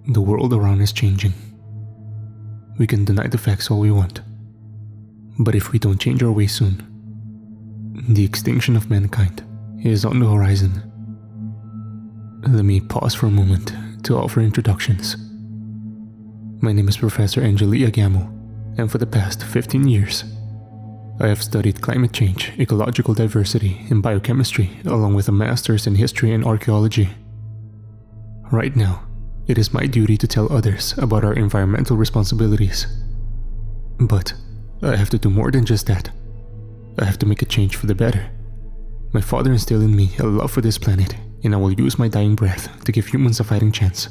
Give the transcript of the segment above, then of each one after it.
The world around is changing. We can deny the facts all we want, but if we don't change our ways soon, the extinction of mankind is on the horizon. Let me pause for a moment to offer introductions. My name is Professor Angelia Gammo, and for the past 15 years, I have studied climate change, ecological diversity, and biochemistry, along with a master's in history and archaeology. Right now, it is my duty to tell others about our environmental responsibilities. But I have to do more than just that. I have to make a change for the better. My father instilled in me a love for this planet, and I will use my dying breath to give humans a fighting chance.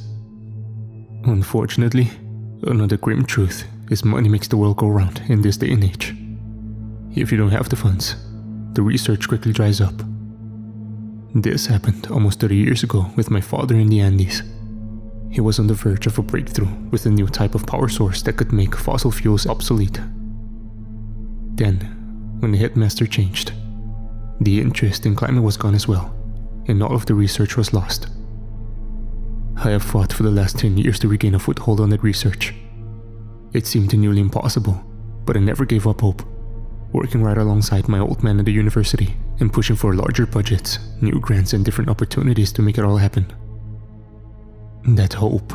Unfortunately, another grim truth is money makes the world go round in this day and age. If you don't have the funds, the research quickly dries up. This happened almost 30 years ago with my father in the Andes. He was on the verge of a breakthrough with a new type of power source that could make fossil fuels obsolete. Then, when the headmaster changed, the interest in climate was gone as well, and all of the research was lost. I have fought for the last 10 years to regain a foothold on that research. It seemed nearly impossible, but I never gave up hope, working right alongside my old man at the university and pushing for larger budgets, new grants, and different opportunities to make it all happen. That hope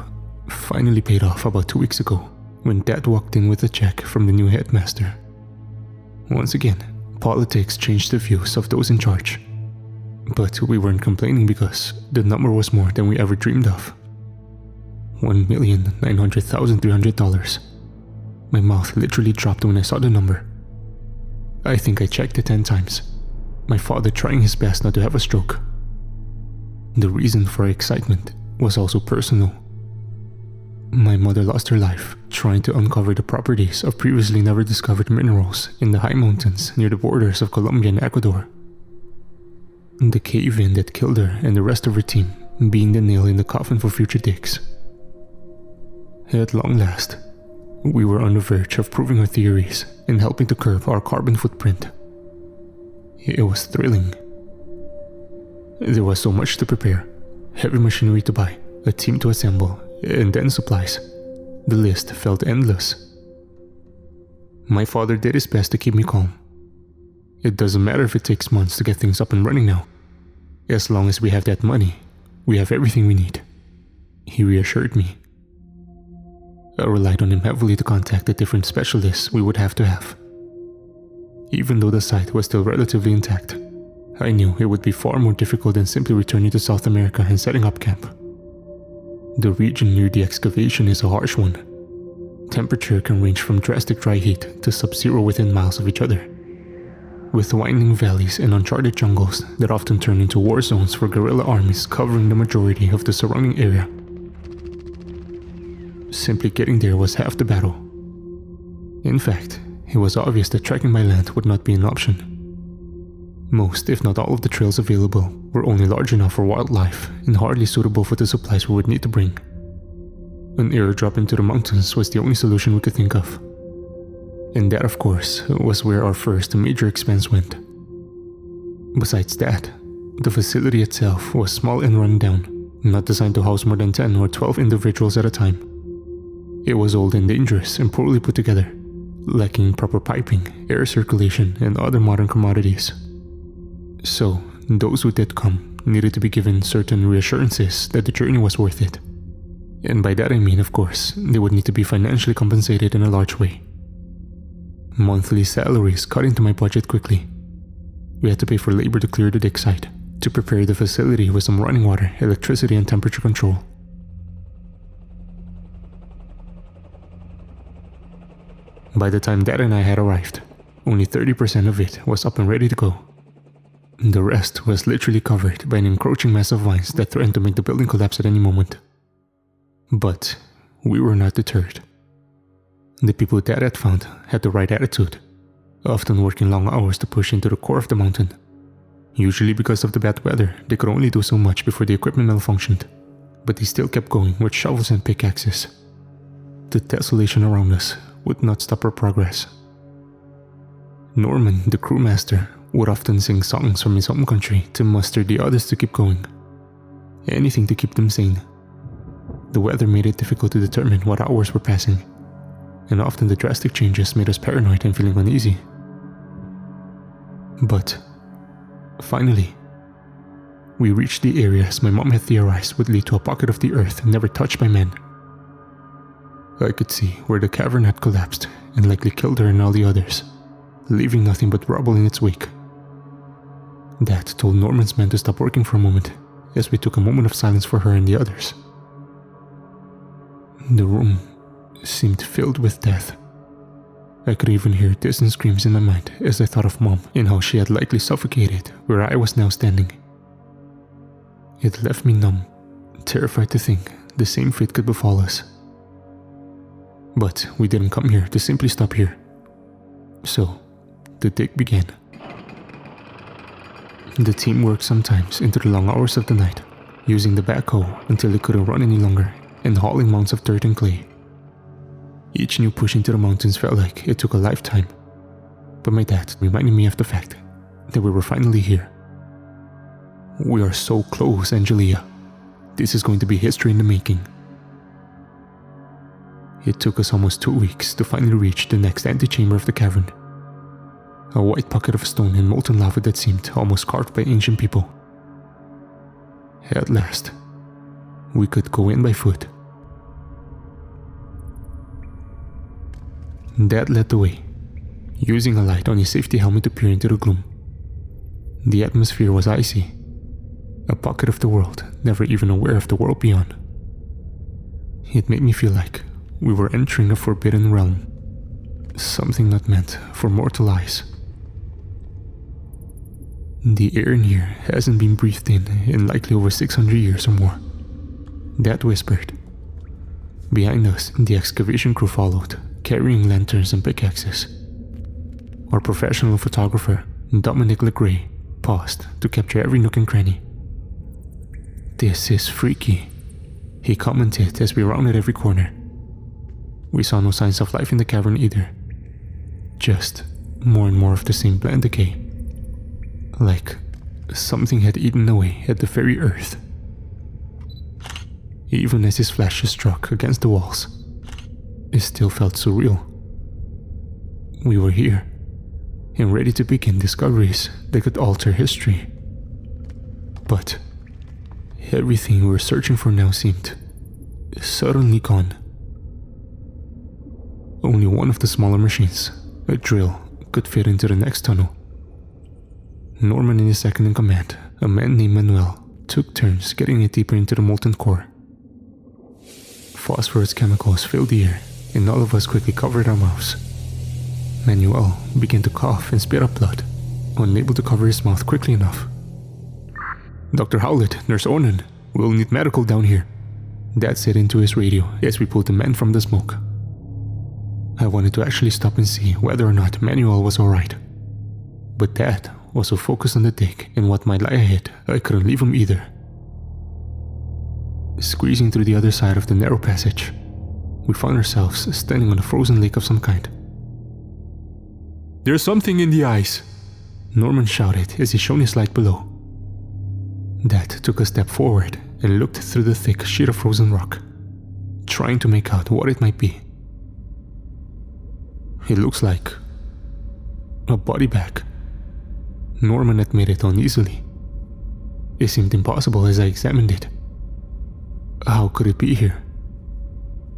finally paid off about 2 weeks ago when Dad walked in with a check from the new headmaster. Once again, politics changed the views of those in charge. But we weren't complaining because the number was more than we ever dreamed of. $1,900,300. My mouth literally dropped when I saw the number. I think I checked it 10 times, my father trying his best not to have a stroke. The reason for our excitement was also personal. My mother lost her life trying to uncover the properties of previously never discovered minerals in the high mountains near the borders of Colombia and Ecuador. The cave-in that killed her and the rest of her team being the nail in the coffin for future digs. At long last, we were on the verge of proving our theories and helping to curb our carbon footprint. It was thrilling. There was so much to prepare, heavy machinery to buy, a team to assemble, and then supplies. The list felt endless. My father did his best to keep me calm. It doesn't matter if it takes months to get things up and running now. As long as we have that money, we have everything we need, he reassured me. I relied on him heavily to contact the different specialists we would have to have. Even though the site was still relatively intact, I knew it would be far more difficult than simply returning to South America and setting up camp. The region near the excavation is a harsh one. Temperature can range from drastic dry heat to sub-zero within miles of each other, with winding valleys and uncharted jungles that often turn into war zones for guerrilla armies covering the majority of the surrounding area. Simply getting there was half the battle. In fact, it was obvious that trekking by land would not be an option. Most, if not all, of the trails available were only large enough for wildlife and hardly suitable for the supplies we would need to bring. An airdrop into the mountains was the only solution we could think of. And that, of course, was where our first major expense went. Besides that, the facility itself was small and run down, not designed to house more than 10 or 12 individuals at a time. It was old and dangerous and poorly put together, lacking proper piping, air circulation, and other modern commodities. So, those who did come needed to be given certain reassurances that the journey was worth it. And by that I mean, of course, they would need to be financially compensated in a large way. Monthly salaries cut into my budget quickly. We had to pay for labor to clear the dig site, to prepare the facility with some running water, electricity, and temperature control. By the time Dad and I had arrived, only 30% of it was up and ready to go. The rest was literally covered by an encroaching mass of vines that threatened to make the building collapse at any moment. But we were not deterred. The people Dad had found had the right attitude, often working long hours to push into the core of the mountain. Usually because of the bad weather, they could only do so much before the equipment malfunctioned, but they still kept going with shovels and pickaxes. The desolation around us would not stop our progress. Norman, the crewmaster, would often sing songs from his home country to muster the others to keep going. Anything to keep them sane. The weather made it difficult to determine what hours were passing, and often the drastic changes made us paranoid and feeling uneasy. But finally, we reached the areas my mom had theorized would lead to a pocket of the earth never touched by man. I could see where the cavern had collapsed and likely killed her and all the others, leaving nothing but rubble in its wake. That told Norman's men to stop working for a moment, as we took a moment of silence for her and the others. The room seemed filled with death. I could even hear distant screams in my mind as I thought of Mom and how she had likely suffocated where I was now standing. It left me numb, terrified to think the same fate could befall us. But we didn't come here to simply stop here. So, the dig began. The team worked sometimes into the long hours of the night, using the backhoe until they couldn't run any longer and hauling mounds of dirt and clay. Each new push into the mountains felt like it took a lifetime, but my dad reminded me of the fact that we were finally here. We are so close, Angelia. This is going to be history in the making. It took us almost 2 weeks to finally reach the next antechamber of the cavern. A white pocket of stone and molten lava that seemed almost carved by ancient people. At last, we could go in by foot. Dad led the way, using a light on his safety helmet to peer into the gloom. The atmosphere was icy, a pocket of the world never even aware of the world beyond. It made me feel like we were entering a forbidden realm, something not meant for mortal eyes. The air in here hasn't been breathed in likely over 600 years or more, Dad whispered. Behind us, the excavation crew followed, carrying lanterns and pickaxes. Our professional photographer, Dominic Legray, paused to capture every nook and cranny. "This is freaky," he commented as we rounded every corner. We saw no signs of life in the cavern either. Just more and more of the same bland decay. Like something had eaten away at the very earth. Even as his flashes struck against the walls, it still felt surreal. We were here, and ready to begin discoveries that could alter history. But everything we were searching for now seemed suddenly gone. Only one of the smaller machines, a drill, could fit into the next tunnel. Norman and his second in command, a man named Manuel, took turns getting it deeper into the molten core. Phosphorus chemicals filled the air, and all of us quickly covered our mouths. Manuel began to cough and spit up blood, unable to cover his mouth quickly enough. "Dr. Howlett, Nurse Onan, we'll need medical down here," Dad said into his radio as we pulled the man from the smoke. I wanted to actually stop and see whether or not Manuel was alright, but Dad was so focused on the dig and what might lie ahead, I couldn't leave him either. Squeezing through the other side of the narrow passage, we found ourselves standing on a frozen lake of some kind. "There's something in the ice," Norman shouted as he shone his light below. Dad took a step forward and looked through the thick sheet of frozen rock, trying to make out what it might be. "It looks like a body bag," Norman admitted uneasily. It seemed impossible as I examined it. How could it be here?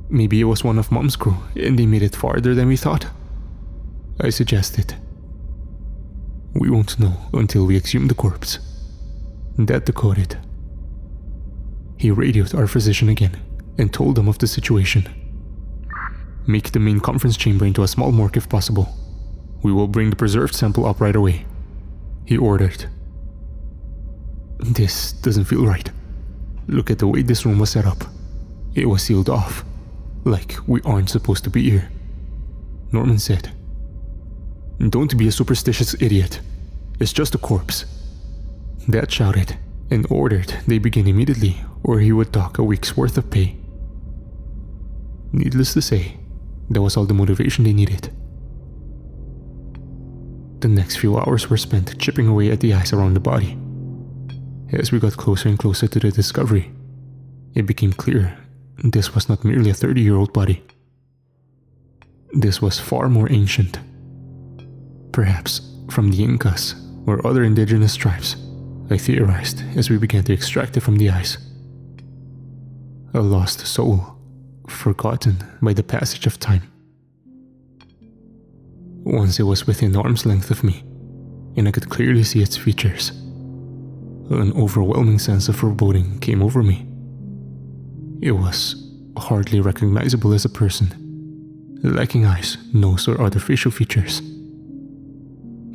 Maybe it was one of Mom's crew and they made it farther than we thought, I suggested. "We won't know until we exhume the corpse," Dad decoded. He radioed our physician again and told them of the situation. "Make the main conference chamber into a small morgue if possible. We will bring the preserved sample up right away," he ordered. "This doesn't feel right. Look at the way this room was set up. It was sealed off, like we aren't supposed to be here," Norman said. "Don't be a superstitious idiot. It's just a corpse," Dad shouted and ordered they begin immediately or he would dock a week's worth of pay. Needless to say, that was all the motivation they needed. The next few hours were spent chipping away at the ice around the body. As we got closer and closer to the discovery, it became clear this was not merely a 30-year-old body. This was far more ancient. Perhaps from the Incas or other indigenous tribes, I theorized as we began to extract it from the ice. A lost soul, forgotten by the passage of time. Once it was within arm's length of me, and I could clearly see its features. An overwhelming sense of foreboding came over me. It was hardly recognizable as a person, lacking eyes, nose, or other facial features.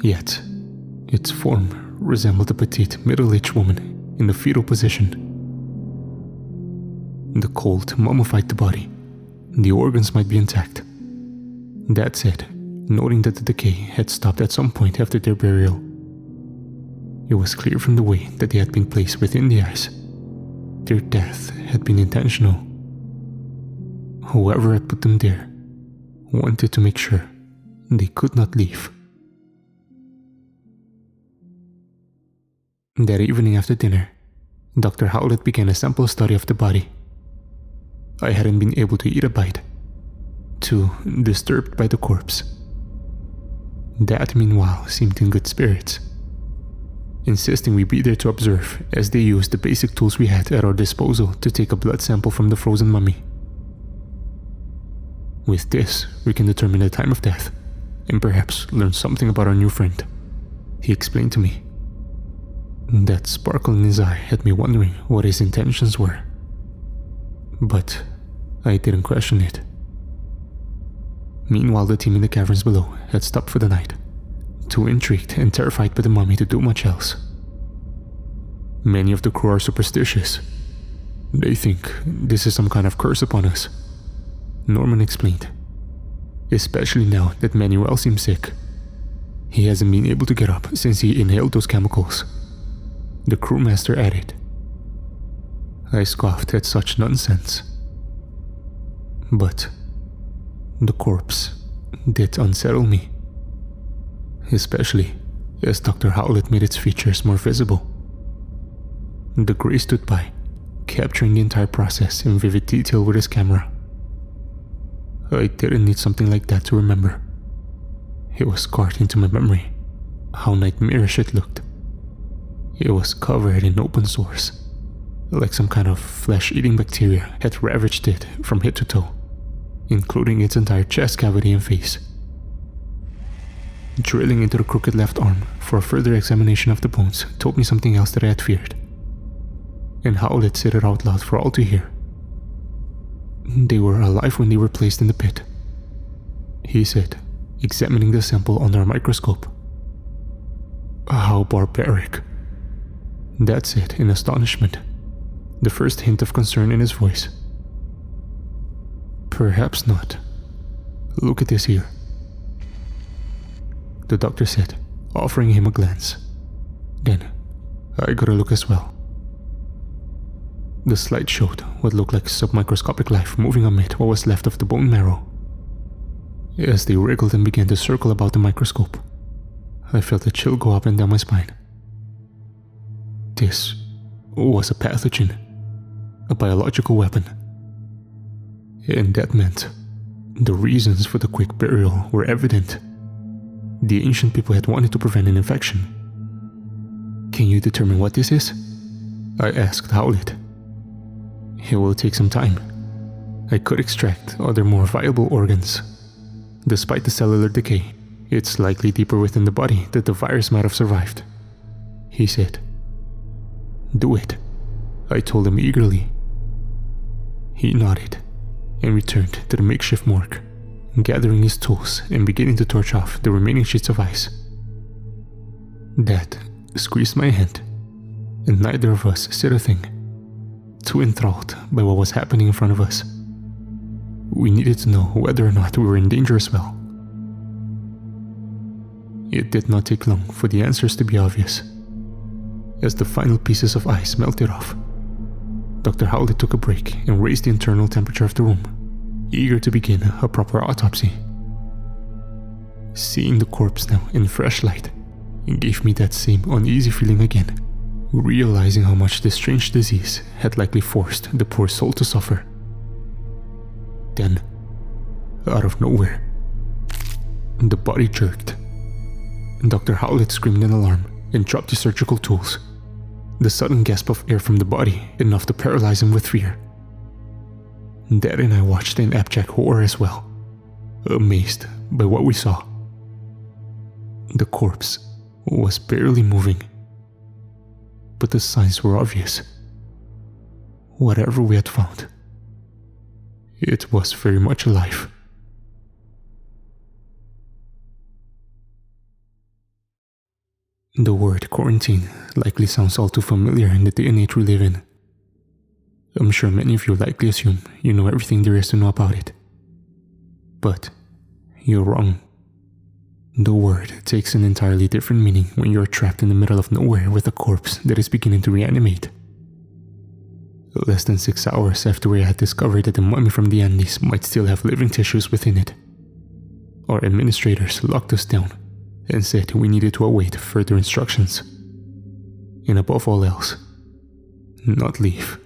Yet, its form resembled a petite, middle-aged woman in the fetal position. The cold mummified the body. The organs might be intact. That said, noting that the decay had stopped at some point after their burial, it was clear from the way that they had been placed within the ice. Their death had been intentional. Whoever had put them there wanted to make sure they could not leave. That evening after dinner, Dr. Howlett began a sample study of the body. I hadn't been able to eat a bite, too disturbed by the corpse. Dad, meanwhile, seemed in good spirits, insisting we be there to observe as they used the basic tools we had at our disposal to take a blood sample from the frozen mummy. With this, we can determine the time of death, and perhaps learn something about our new friend, he explained to me. That sparkle in his eye had me wondering what his intentions were. But I didn't question it. Meanwhile, the team in the caverns below had stopped for the night, too intrigued and terrified by the mummy to do much else. Many of the crew are superstitious. They think this is some kind of curse upon us, Norman explained. Especially now that Manuel seems sick. He hasn't been able to get up since he inhaled those chemicals, the crewmaster added. I scoffed at such nonsense. But the corpse did unsettle me, especially as Dr. Howlett made its features more visible. The Grey stood by, capturing the entire process in vivid detail with his camera. I didn't need something like that to remember. It was scarred into my memory, how nightmarish it looked. It was covered in open sores, like some kind of flesh-eating bacteria had ravaged it from head to toe, including its entire chest cavity and face. Drilling into the crooked left arm for a further examination of the bones told me something else that I had feared, and Howlett said it out loud for all to hear. They were alive when they were placed in the pit, he said, examining the sample under a microscope. How barbaric. Dad said in astonishment, the first hint of concern in his voice. Perhaps not. Look at this here, the doctor said, offering him a glance. Then, I got a look as well. The slide showed what looked like submicroscopic life moving amid what was left of the bone marrow. As they wriggled and began to circle about the microscope, I felt a chill go up and down my spine. This was a pathogen, a biological weapon. And that meant the reasons for the quick burial were evident. The ancient people had wanted to prevent an infection. Can you determine what this is? I asked Howlett. It will take some time. I could extract other more viable organs. Despite the cellular decay, it's likely deeper within the body that the virus might have survived, he said. Do it, I told him eagerly. He nodded and returned to the makeshift morgue, gathering his tools and beginning to torch off the remaining sheets of ice. Dad squeezed my hand, and neither of us said a thing, too enthralled by what was happening in front of us. We needed to know whether or not we were in danger as well. It did not take long for the answers to be obvious. As the final pieces of ice melted off, Dr. Howlett took a break and raised the internal temperature of the room, eager to begin a proper autopsy. Seeing the corpse now in fresh light gave me that same uneasy feeling again, realizing how much this strange disease had likely forced the poor soul to suffer. Then, out of nowhere, the body jerked. Dr. Howlett screamed in alarm and dropped his surgical tools. The sudden gasp of air from the body enough to paralyze him with fear. Dad and I watched in abject horror as well, amazed by what we saw. The corpse was barely moving, but the signs were obvious. Whatever we had found, it was very much alive. The word quarantine likely sounds all too familiar in the day and age we live in. I'm sure many of you likely assume you know everything there is to know about it. But you're wrong. The word takes an entirely different meaning when you're trapped in the middle of nowhere with a corpse that is beginning to reanimate. Less than 6 hours after we had discovered that the mummy from the Andes might still have living tissues within it, our administrators locked us down and said we needed to await further instructions. And above all else, not leave.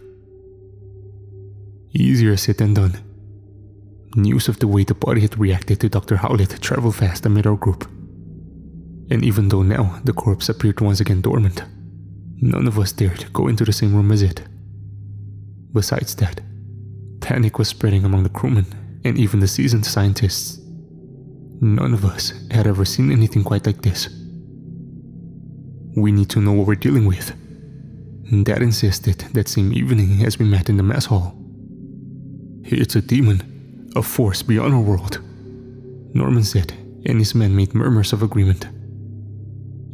Easier said than done. News of the way the body had reacted to Dr. Howlett traveled fast amid our group. And even though now the corpse appeared once again dormant, none of us dared go into the same room as it. Besides that, panic was spreading among the crewmen and even the seasoned scientists. None of us had ever seen anything quite like this. We need to know what we're dealing with. Dad insisted that same evening as we met in the mess hall. It's a demon, a force beyond our world, Norman said, and his men made murmurs of agreement.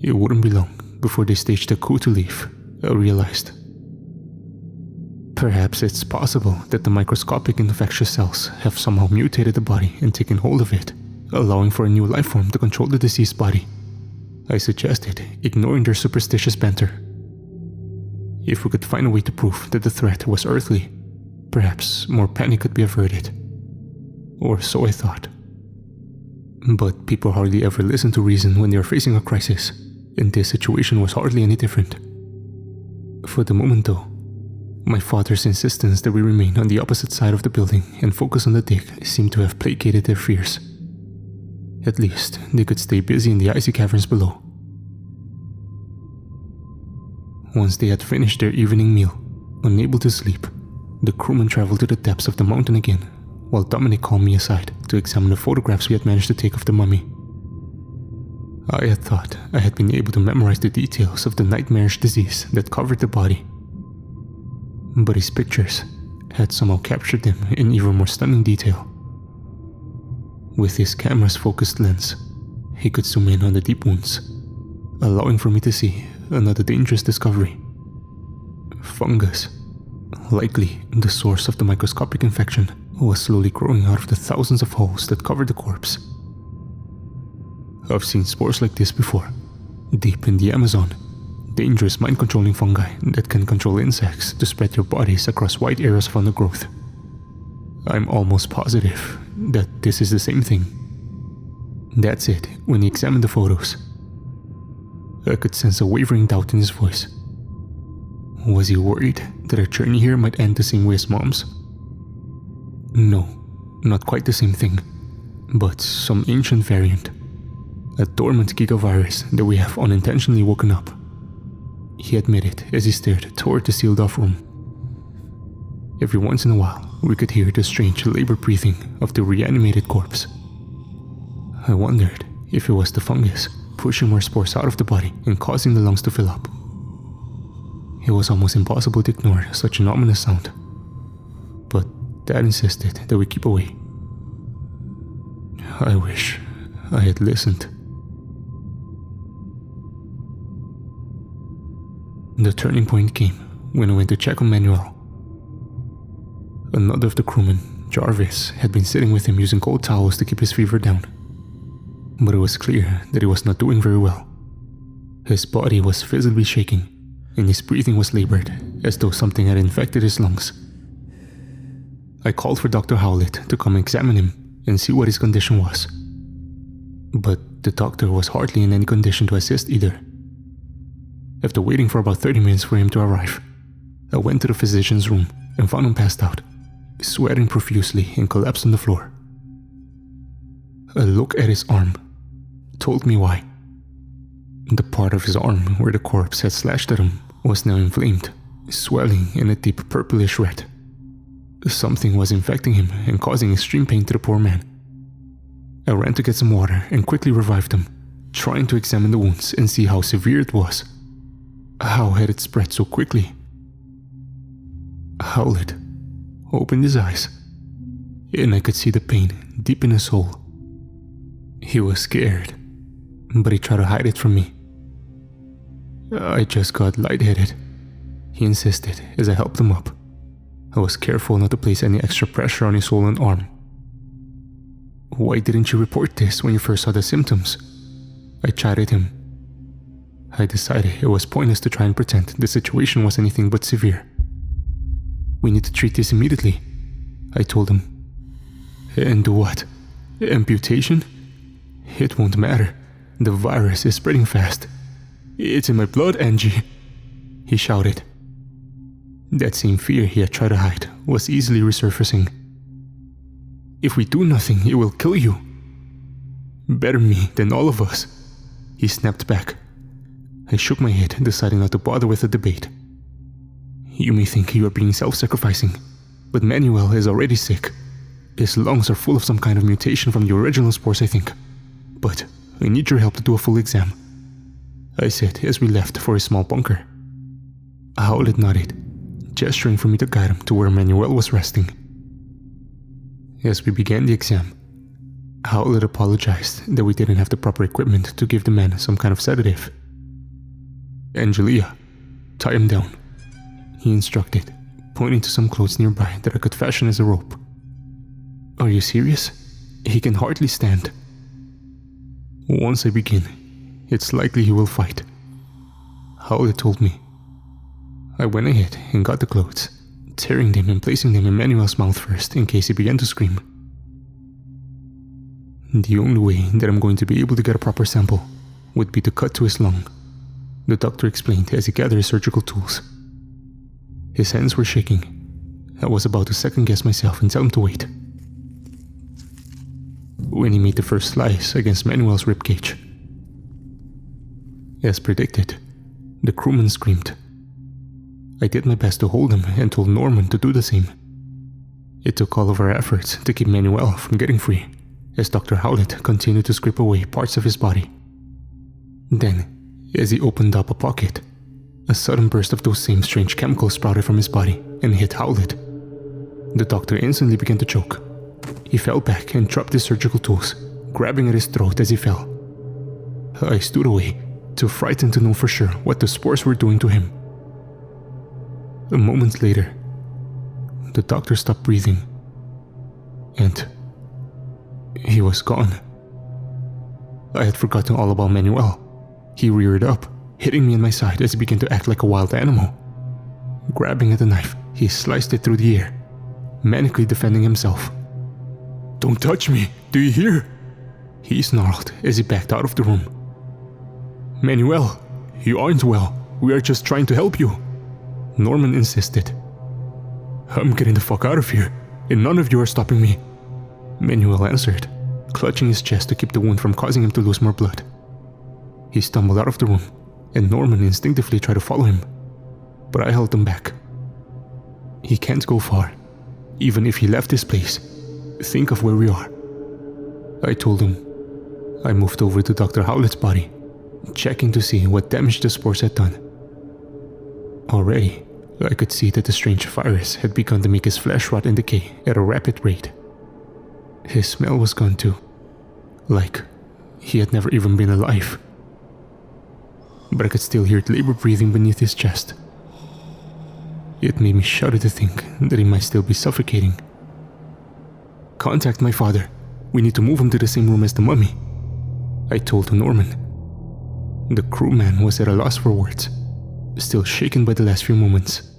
It wouldn't be long before they staged a coup to leave, I realized. Perhaps it's possible that the microscopic infectious cells have somehow mutated the body and taken hold of it, allowing for a new life form to control the deceased body, I suggested, ignoring their superstitious banter. If we could find a way to prove that the threat was earthly, perhaps more panic could be averted. Or so I thought. But people hardly ever listen to reason when they are facing a crisis, and this situation was hardly any different. For the moment though, my father's insistence that we remain on the opposite side of the building and focus on the dig seemed to have placated their fears. At least, they could stay busy in the icy caverns below. Once they had finished their evening meal, unable to sleep, the crewmen traveled to the depths of the mountain again, while Dominic called me aside to examine the photographs we had managed to take of the mummy. I had thought I had been able to memorize the details of the nightmarish disease that covered the body. But his pictures had somehow captured them in even more stunning detail. With his camera's focused lens, he could zoom in on the deep wounds, allowing for me to see another dangerous discovery. Fungus, likely the source of the microscopic infection, was slowly growing out of the thousands of holes that covered the corpse. I've seen spores like this before, deep in the Amazon, dangerous mind-controlling fungi that can control insects to spread their bodies across wide areas of undergrowth. I'm almost positive that this is the same thing. That's it, when he examined the photos. I could sense a wavering doubt in his voice. Was he worried that our journey here might end the same way as Mom's? No, not quite the same thing, but some ancient variant. A dormant gigavirus that we have unintentionally woken up. He admitted as he stared toward the sealed-off room. Every once in a while, we could hear the strange labored breathing of the reanimated corpse. I wondered if it was the fungus pushing more spores out of the body and causing the lungs to fill up. It was almost impossible to ignore such an ominous sound, but Dad insisted that we keep away. I wish I had listened. The turning point came when I went to check on Manuel. Another of the crewmen, Jarvis, had been sitting with him using cold towels to keep his fever down. But it was clear that he was not doing very well. His body was visibly shaking, and his breathing was labored, as though something had infected his lungs. I called for Dr. Howlett to come examine him and see what his condition was. But the doctor was hardly in any condition to assist either. After waiting for about 30 minutes for him to arrive, I went to the physician's room and found him passed out, sweating profusely, and collapsed on the floor. A look at his arm told me why. The part of his arm where the corpse had slashed at him was now inflamed, swelling in a deep purplish red. Something was infecting him and causing extreme pain to the poor man. I ran to get some water and quickly revived him, trying to examine the wounds and see how severe it was. How had it spread so quickly? Howlett opened his eyes, and I could see the pain deep in his soul. He was scared, but he tried to hide it from me. I just got lightheaded, he insisted as I helped him up. I was careful not to place any extra pressure on his swollen arm. Why didn't you report this when you first saw the symptoms? I chided him. I decided it was pointless to try and pretend the situation was anything but severe. We need to treat this immediately, I told him. And do what? Amputation? It won't matter. The virus is spreading fast. It's in my blood, Angie, he shouted. That same fear he had tried to hide was easily resurfacing. If we do nothing, it will kill you. Better me than all of us, he snapped back. I shook my head, deciding not to bother with the debate. You may think you are being self-sacrificing, but Manuel is already sick. His lungs are full of some kind of mutation from the original spores, I think. But I need your help to do a full exam, I said as we left for his small bunker. Howlett nodded, gesturing for me to guide him to where Manuel was resting. As we began the exam, Howlett apologized that we didn't have the proper equipment to give the man some kind of sedative. Angelia, tie him down, he instructed, pointing to some clothes nearby that I could fashion as a rope. Are you serious? He can hardly stand. Once I begin, it's likely he will fight, Howlett told me. I went ahead and got the clothes, tearing them and placing them in Manuel's mouth first in case he began to scream. The only way that I'm going to be able to get a proper sample would be to cut to his lung, the doctor explained as he gathered his surgical tools. His hands were shaking. I was about to second-guess myself and tell him to wait, when he made the first slice against Manuel's ribcage. As predicted, the crewman screamed. I did my best to hold him and told Norman to do the same. It took all of our efforts to keep Manuel from getting free, as Dr. Howlett continued to scrape away parts of his body. Then, as he opened up a pocket, a sudden burst of those same strange chemicals sprouted from his body and hit Howlett. The doctor instantly began to choke. He fell back and dropped his surgical tools, grabbing at his throat as he fell. I stood away, too frightened to know for sure what the spores were doing to him. A moment later, the doctor stopped breathing, and he was gone. I had forgotten all about Manuel. He reared up, hitting me in my side as he began to act like a wild animal. Grabbing at the knife, he sliced it through the air, manically defending himself. Don't touch me, do you hear? He snarled as he backed out of the room. Manuel, you aren't well. We are just trying to help you, Norman insisted. I'm getting the fuck out of here, and none of you are stopping me, Manuel answered, clutching his chest to keep the wound from causing him to lose more blood. He stumbled out of the room, and Norman instinctively tried to follow him, but I held him back. He can't go far, even if he left this place. Think of where we are, I told him. I moved over to Dr. Howlett's body, checking to see what damage the spores had done. Already, I could see that the strange virus had begun to make his flesh rot and decay at a rapid rate. His smell was gone too, like he had never even been alive. But I could still hear labor breathing beneath his chest. It made me shudder to think that he might still be suffocating. Contact my father. We need to move him to the same room as the mummy, I told Norman. The crewman was at a loss for words, still shaken by the last few moments.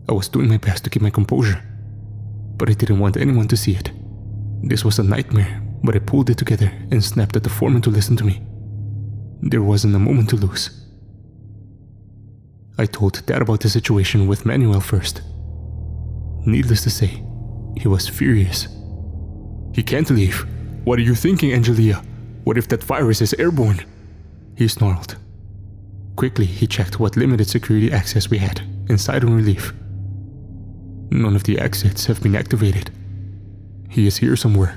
I was doing my best to keep my composure, but I didn't want anyone to see it. This was a nightmare, but I pulled it together and snapped at the foreman to listen to me. There wasn't a moment to lose. I told Dad about the situation with Manuel first. Needless to say, He was furious. "He can't leave. What are you thinking, Angelia? What if that virus is airborne?" he snarled. Quickly, he checked what limited security access we had and sighed in relief. "None of the exits have been activated. He is here somewhere,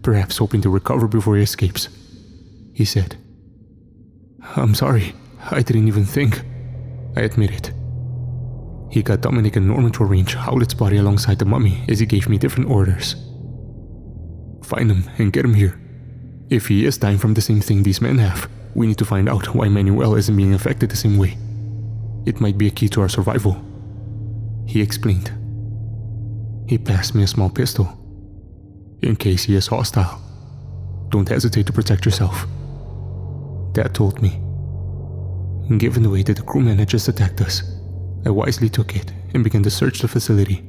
perhaps hoping to recover before he escapes," he said. "I'm sorry, I didn't even think," I admitted. He got Dominic and Norman to arrange Howlett's body alongside the mummy as he gave me different orders. "Find him and get him here. If he is dying from the same thing these men have, we need to find out why Manuel isn't being affected the same way. It might be a key to our survival," he explained. He passed me a small pistol. "In case he is hostile, don't hesitate to protect yourself," Dad told me. Given the way that the crewman had just attacked us, I wisely took it and began to search the facility.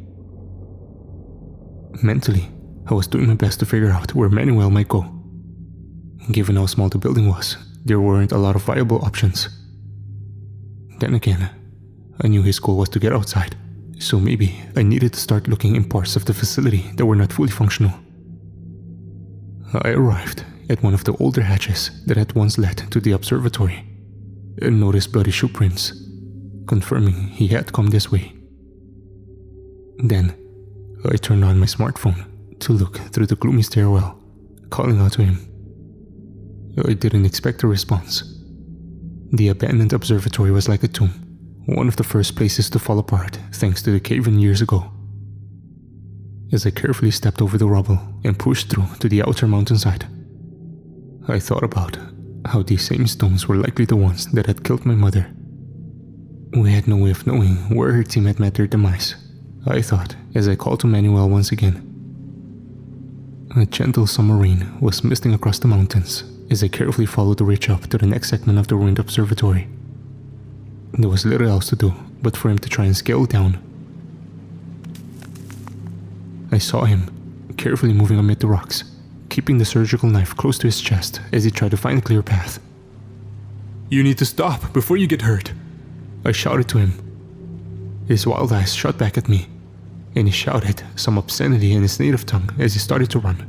Mentally, I was doing my best to figure out where Manuel might go. Given how small the building was, there weren't a lot of viable options. Then again, I knew his goal was to get outside, so maybe I needed to start looking in parts of the facility that were not fully functional. I arrived at one of the older hatches that had once led to the observatory and noticed bloody shoe prints, confirming he had come this way. Then, I turned on my smartphone to look through the gloomy stairwell, calling out to him. I didn't expect a response. The abandoned observatory was like a tomb, one of the first places to fall apart thanks to the cave-in years ago. As I carefully stepped over the rubble and pushed through to the outer mountainside, I thought about how these same stones were likely the ones that had killed my mother. We had no way of knowing where her team had met their demise, I thought as I called to Manuel once again. A gentle summer rain was misting across the mountains as I carefully followed the ridge up to the next segment of the ruined observatory. There was little else to do but for him to try and scale down. I saw him, carefully moving amid the rocks, keeping the surgical knife close to his chest as he tried to find a clear path. "You need to stop before you get hurt," I shouted to him. His wild eyes shot back at me, and he shouted some obscenity in his native tongue as he started to run.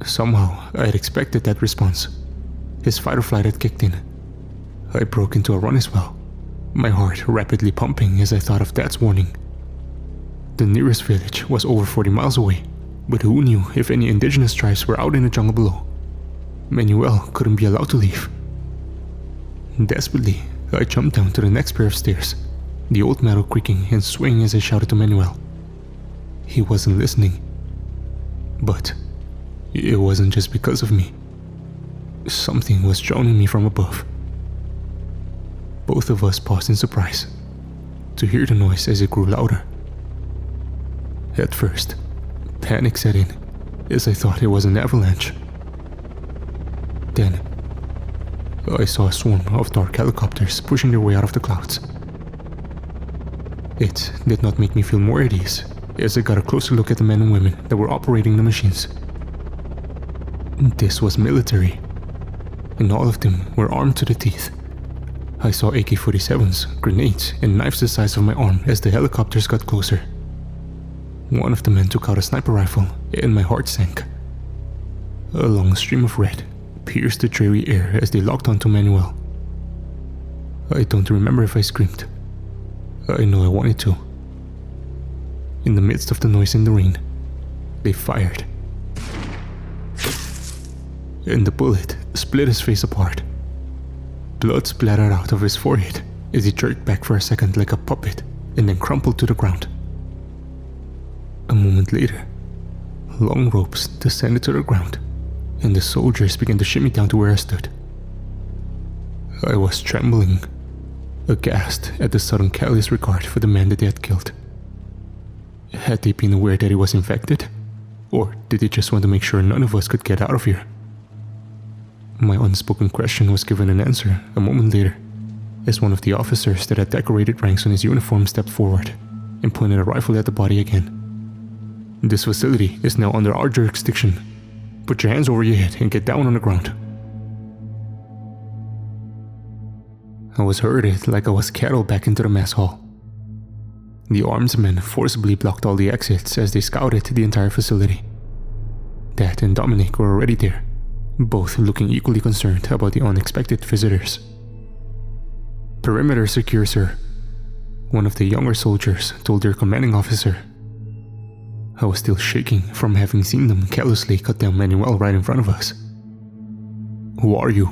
Somehow, I had expected that response. His fight or flight had kicked in. I broke into a run as well, my heart rapidly pumping as I thought of Dad's warning. The nearest village was over 40 miles away, but who knew if any indigenous tribes were out in the jungle below? Manuel couldn't be allowed to leave. Desperately, I jumped down to the next pair of stairs, the old metal creaking and swaying as I shouted to Manuel. He wasn't listening. But it wasn't just because of me. Something was drowning me from above. Both of us paused in surprise to hear the noise as it grew louder. At first, panic set in as I thought it was an avalanche. Then, I saw a swarm of dark helicopters pushing their way out of the clouds. It did not make me feel more at ease as I got a closer look at the men and women that were operating the machines. This was military, and all of them were armed to the teeth. I saw AK-47s, grenades, and knives the size of my arm as the helicopters got closer. One of the men took out a sniper rifle, and my heart sank. A long stream of red pierced the dreary air as they locked onto Manuel. I don't remember if I screamed. I know I wanted to. In the midst of the noise and the rain, they fired. And the bullet split his face apart. Blood splattered out of his forehead as he jerked back for a second like a puppet and then crumpled to the ground. A moment later, long ropes descended to the ground and the soldiers began to shimmy down to where I stood. I was trembling, aghast at the sudden callous regard for the man that they had killed. Had they been aware that he was infected? Or did they just want to make sure none of us could get out of here? My unspoken question was given an answer a moment later, as one of the officers that had decorated ranks on his uniform stepped forward and pointed a rifle at the body again. "This facility is now under our jurisdiction. Put your hands over your head and get down on the ground." I was herded like I was cattle back into the mess hall. The armed men forcibly blocked all the exits as they scouted the entire facility. Dad and Dominic were already there, both looking equally concerned about the unexpected visitors. "Perimeter secure, sir," one of the younger soldiers told their commanding officer. I was still shaking from having seen them callously cut down Manuel right in front of us. "Who are you?"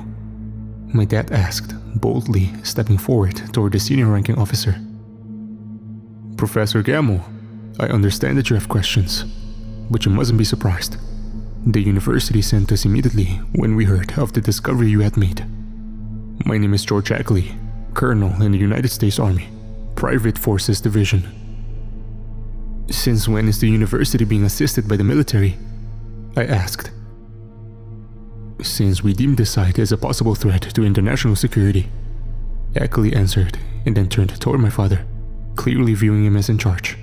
my dad asked, boldly stepping forward toward the senior-ranking officer. "Professor Gamble, I understand that you have questions, but you mustn't be surprised. The university sent us immediately when we heard of the discovery you had made. My name is CO.AG, Colonel in the United States Army, Private Forces Division." "Since when is the university being assisted by the military?" I asked. "Since we deemed this site as a possible threat to international security," Ackley answered, and then turned toward my father, clearly viewing him as in charge.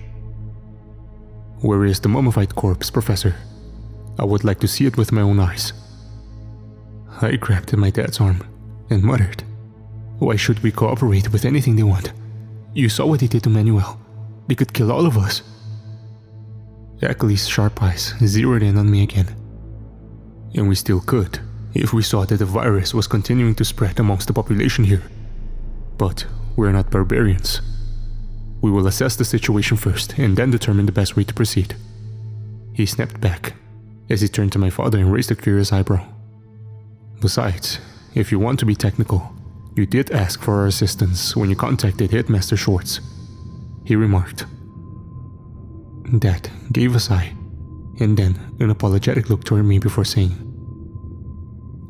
"Where is the mummified corpse, Professor? I would like to see it with my own eyes." I grabbed my dad's arm and muttered, "Why should we cooperate with anything they want? You saw what they did to Manuel. They could kill all of us." Ackley's sharp eyes zeroed in on me again. "And we still could, if we saw that the virus was continuing to spread amongst the population here. But we're not barbarians. We will assess the situation first and then determine the best way to proceed." He snapped back as he turned to my father and raised a curious eyebrow. "Besides, if you want to be technical, you did ask for our assistance when you contacted Headmaster Schwartz," he remarked. Dad gave a sigh, and then an apologetic look toward me before saying,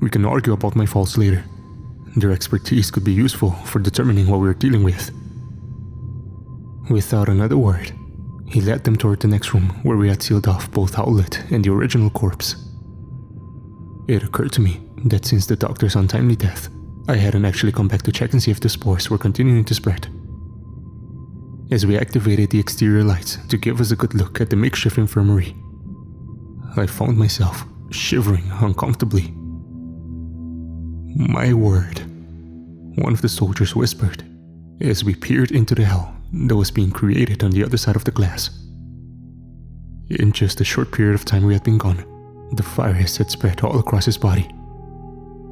"We can argue about my faults later. Their expertise could be useful for determining what we're dealing with." Without another word, he led them toward the next room where we had sealed off both Howlett and the original corpse. It occurred to me that since the doctor's untimely death, I hadn't actually come back to check and see if the spores were continuing to spread. As we activated the exterior lights to give us a good look at the makeshift infirmary, I found myself shivering uncomfortably. "My word," one of the soldiers whispered as we peered into the hell that was being created on the other side of the glass. In just a short period of time we had been gone, the virus had spread all across his body.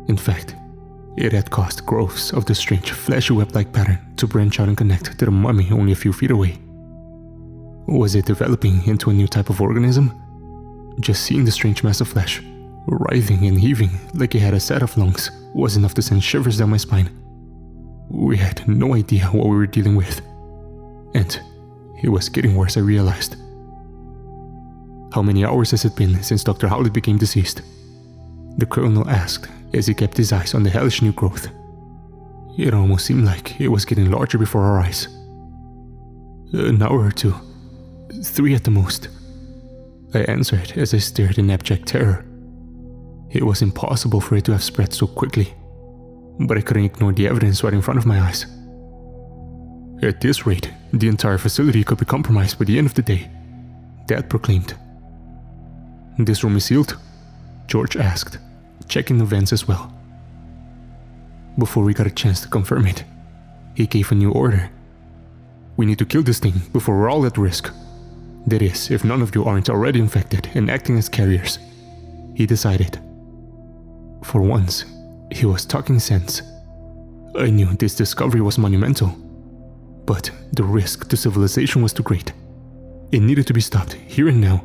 In fact, it had caused growths of the strange fleshy web-like pattern to branch out and connect to the mummy only a few feet away. Was it developing into a new type of organism? Just seeing the strange mass of flesh, writhing and heaving like it had a set of lungs, was enough to send shivers down my spine. We had no idea what we were dealing with. And it was getting worse, I realized. "How many hours has it been since Dr. Howlett became deceased?" the colonel asked as he kept his eyes on the hellish new growth. It almost seemed like it was getting larger before our eyes. "An hour or two. 3 at the most," I answered as I stared in abject terror. It was impossible for it to have spread so quickly, but I couldn't ignore the evidence right in front of my eyes. "At this rate, the entire facility could be compromised by the end of the day," Dad proclaimed. "This room is sealed?" George asked, checking the vents as well. Before we got a chance to confirm it, he gave a new order. "We need to kill this thing before we're all at risk. That is, if none of you aren't already infected and acting as carriers," he decided. For once, he was talking sense. I knew this discovery was monumental, but the risk to civilization was too great. It needed to be stopped here and now.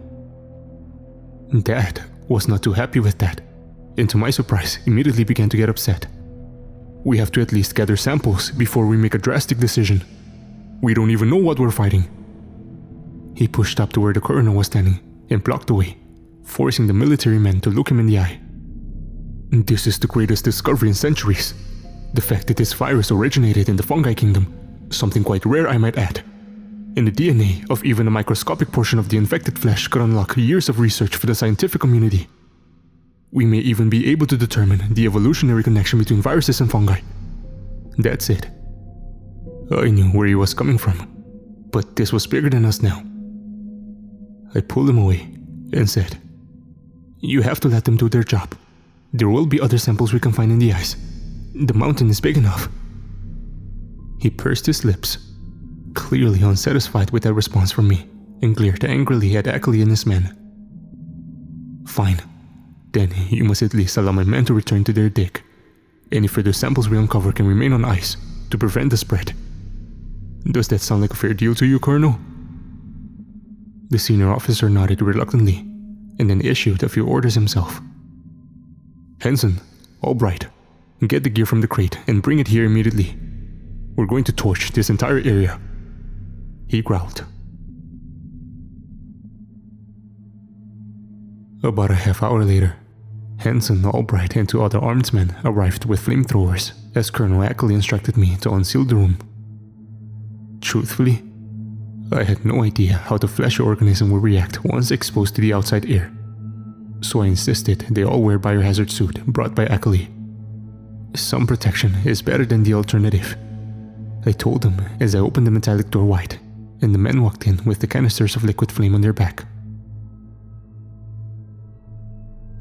Dad was not too happy with that, and to my surprise, immediately began to get upset. "We have to at least gather samples before we make a drastic decision. We don't even know what we're fighting." He pushed up to where the colonel was standing and blocked the way, forcing the military men to look him in the eye. "This is the greatest discovery in centuries. The fact that this virus originated in the fungi kingdom, something quite rare I might add. And the DNA of even a microscopic portion of the infected flesh could unlock years of research for the scientific community. We may even be able to determine the evolutionary connection between viruses and fungi." That's it. I knew where he was coming from, but this was bigger than us now. I pulled him away and said, "You have to let them do their job. There will be other samples we can find in the ice. The mountain is big enough." He pursed his lips, clearly unsatisfied with that response from me, and glared angrily at Ackley and his men. Fine. Then you must at least allow my men to return to their dig. Any further samples we uncover can remain on ice to prevent the spread. Does that sound like a fair deal to you, Colonel? The senior officer nodded reluctantly, and then issued a few orders himself. Henson, Albright, get the gear from the crate and bring it here immediately. We're going to torch this entire area, he growled. About a half hour later, Henson, Albright, and 2 other armed men arrived with flamethrowers, as Colonel Ackley instructed me to unseal the room. Truthfully, I had no idea how the fleshy organism would react once exposed to the outside air, so I insisted they all wear biohazard suit brought by Ackley. Some protection is better than the alternative, I told them as I opened the metallic door wide, and the men walked in with the canisters of liquid flame on their back.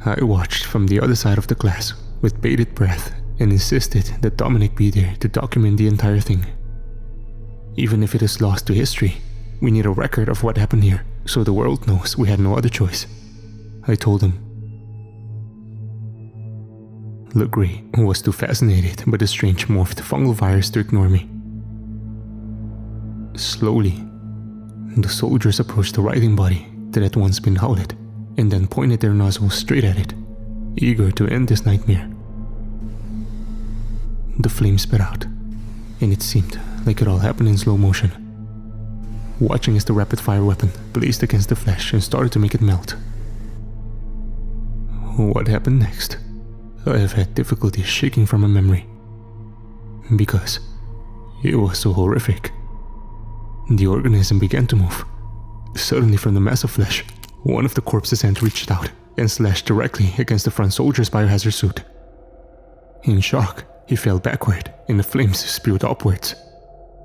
I watched from the other side of the glass with bated breath and insisted that Dominic be there to document the entire thing. Even if it is lost to history, we need a record of what happened here so the world knows we had no other choice, I told him. LeGray was too fascinated by the strange morphed fungal virus to ignore me. Slowly, the soldiers approached the writhing body that had once been Howlett and then pointed their nozzles straight at it, eager to end this nightmare. The flame sped out, and it seemed like it all happened in slow motion, watching as the rapid-fire weapon blazed against the flesh and started to make it melt. What happened next? I have had difficulty shaking from my memory, because it was so horrific. The organism began to move. Suddenly, from the mass of flesh, one of the corpse's hands reached out and slashed directly against the front soldier's biohazard suit. In shock, he fell backward and the flames spewed upwards.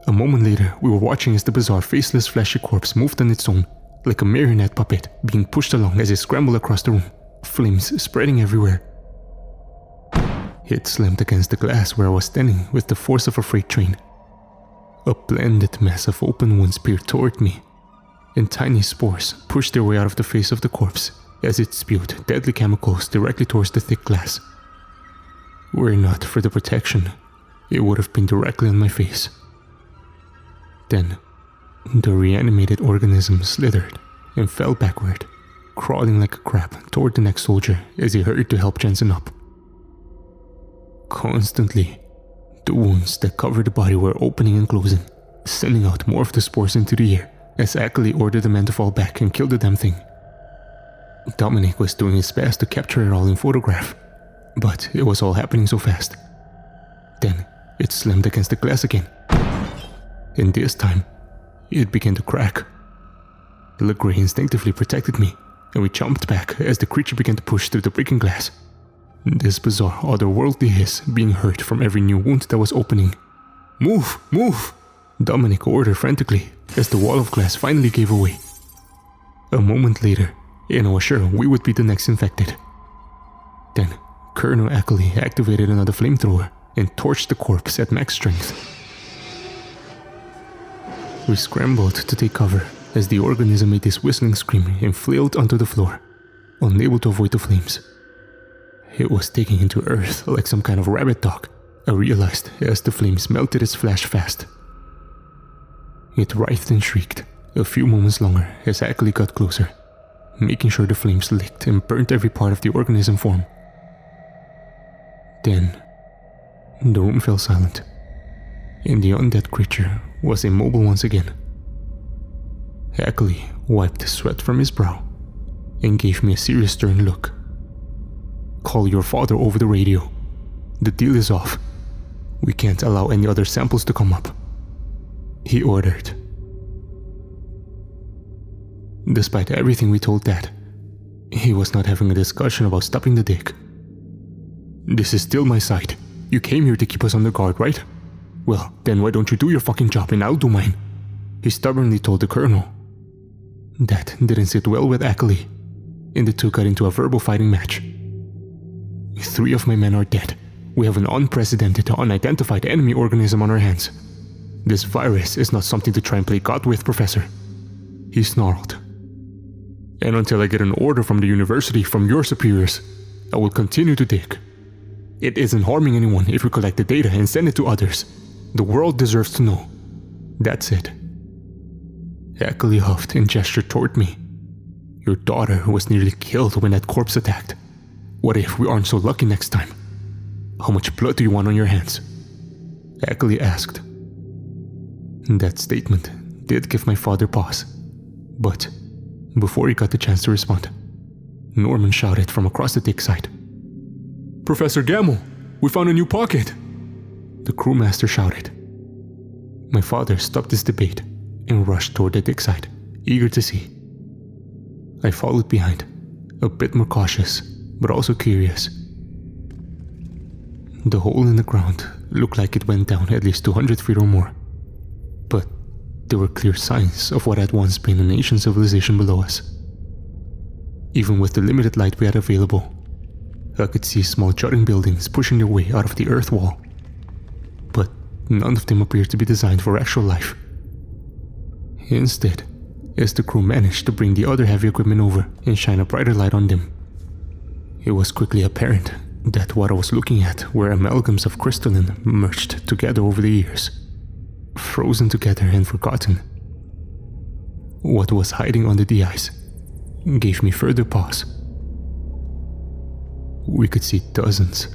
A moment later, we were watching as the bizarre faceless fleshy corpse moved on its own, like a marionette puppet being pushed along as it scrambled across the room, flames spreading everywhere. It slammed against the glass where I was standing with the force of a freight train. A blended mass of open wounds peered toward me, and tiny spores pushed their way out of the face of the corpse as it spewed deadly chemicals directly towards the thick glass. Were it not for the protection, it would have been directly on my face. Then, the reanimated organism slithered and fell backward, crawling like a crab toward the next soldier as he hurried to help Jensen up. Constantly, the wounds that covered the body were opening and closing, sending out more of the spores into the air as Ackley ordered the men to fall back and kill the damn thing. Dominic was doing his best to capture it all in photograph, but it was all happening so fast. Then, it slammed against the glass again, and this time, it began to crack. LeGray instinctively protected me, and we jumped back as the creature began to push through the breaking glass. This bizarre, otherworldly hiss being heard from every new wound that was opening. "Move! Move!" Dominic ordered frantically as the wall of glass finally gave away. A moment later, and I was sure we would be the next infected. Then, Colonel Ackley activated another flamethrower and torched the corpse at max strength. We scrambled to take cover as the organism made this whistling scream and flailed onto the floor, unable to avoid the flames. It was taking into earth like some kind of rabbit dog, I realized as the flames melted its flesh fast. It writhed and shrieked a few moments longer as Ackley got closer, making sure the flames licked and burnt every part of the organism form. Then, the room fell silent, and the undead creature was immobile once again. Ackley wiped sweat from his brow and gave me a serious stern look. "Call your father over the radio. The deal is off. We can't allow any other samples to come up," he ordered. Despite everything we told Dad, he was not having a discussion about stopping the dig. "This is still my site. You came here to keep us under guard, right? Well, then why don't you do your fucking job and I'll do mine," he stubbornly told the colonel. That didn't sit well with Ackley, and the two got into a verbal fighting match. "3 of my men are dead. We have an unprecedented, unidentified enemy organism on our hands. This virus is not something to try and play God with, Professor. He snarled. And until I get an order from the university, from your superiors, I will continue to dig. It isn't harming anyone if we collect the data and send it to others. The world deserves to know. That's it. Ackley huffed and gestured toward me. Your daughter was nearly killed when that corpse attacked. What if we aren't so lucky next time? How much blood do you want on your hands? Ackley asked. That statement did give my father pause. But before he got the chance to respond, Norman shouted from across the dig site. Professor Gamble, we found a new pocket! The crewmaster shouted. My father stopped his debate and rushed toward the dig site, eager to see. I followed behind, a bit more cautious, but also curious. The hole in the ground looked like it went down at least 200 feet or more, but there were clear signs of what had once been an ancient civilization below us. Even with the limited light we had available, I could see small jutting buildings pushing their way out of the earth wall, but none of them appeared to be designed for actual life. Instead, as the crew managed to bring the other heavy equipment over and shine a brighter light on them, it was quickly apparent that what I was looking at were amalgams of crystalline merged together over the years, frozen together and forgotten. What was hiding under the ice gave me further pause. We could see dozens,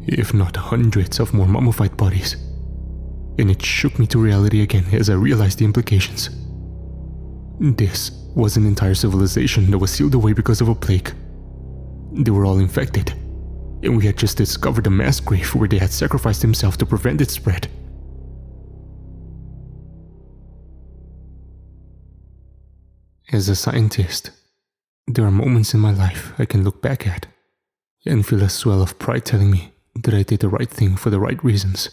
if not hundreds of more mummified bodies, and it shook me to reality again as I realized the implications. This was an entire civilization that was sealed away because of a plague. They were all infected, and we had just discovered a mass grave where they had sacrificed themselves to prevent its spread. As a scientist, there are moments in my life I can look back at and feel a swell of pride telling me that I did the right thing for the right reasons.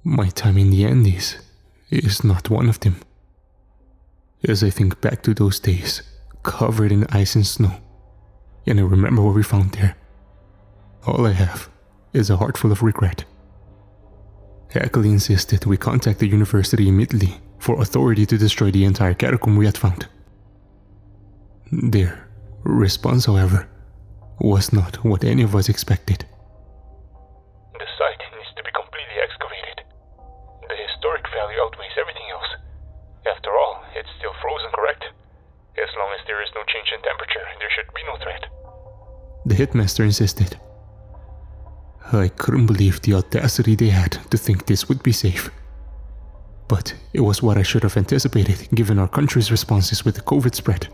My time in the Andes is not one of them. As I think back to those days, covered in ice and snow, and I remember what we found there, all I have is a heart full of regret. Ackley insisted we contact the university immediately for authority to destroy the entire catacomb we had found. Their response, however, was not what any of us expected. The site needs to be completely excavated. The historic value outweighs everything else. After all, it's still frozen, correct? As long as there is no change in temperature, there should be no threat. The hitmaster insisted. I couldn't believe the audacity they had to think this would be safe. But it was what I should have anticipated given our country's responses with the COVID spread.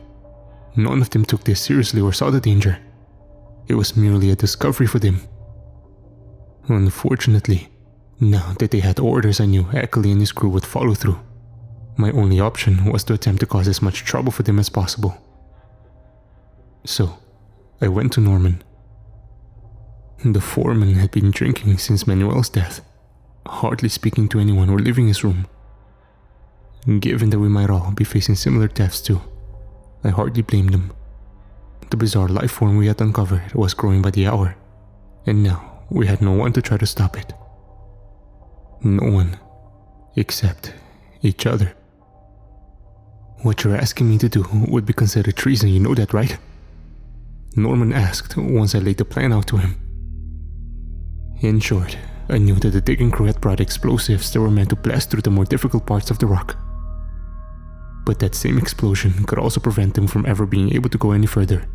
None of them took this seriously or saw the danger. It was merely a discovery for them. Unfortunately, now that they had orders, I knew Ackley and his crew would follow through. My only option was to attempt to cause as much trouble for them as possible. So, I went to Norman. The foreman had been drinking since Manuel's death, hardly speaking to anyone or leaving his room. Given that we might all be facing similar deaths too, I hardly blamed him. The bizarre life form we had uncovered was growing by the hour, and now we had no one to try to stop it. No one, except each other. What you're asking me to do would be considered treason, you know that, right? Norman asked once I laid the plan out to him. In short, I knew that the digging crew had brought explosives that were meant to blast through the more difficult parts of the rock. But that same explosion could also prevent them from ever being able to go any further.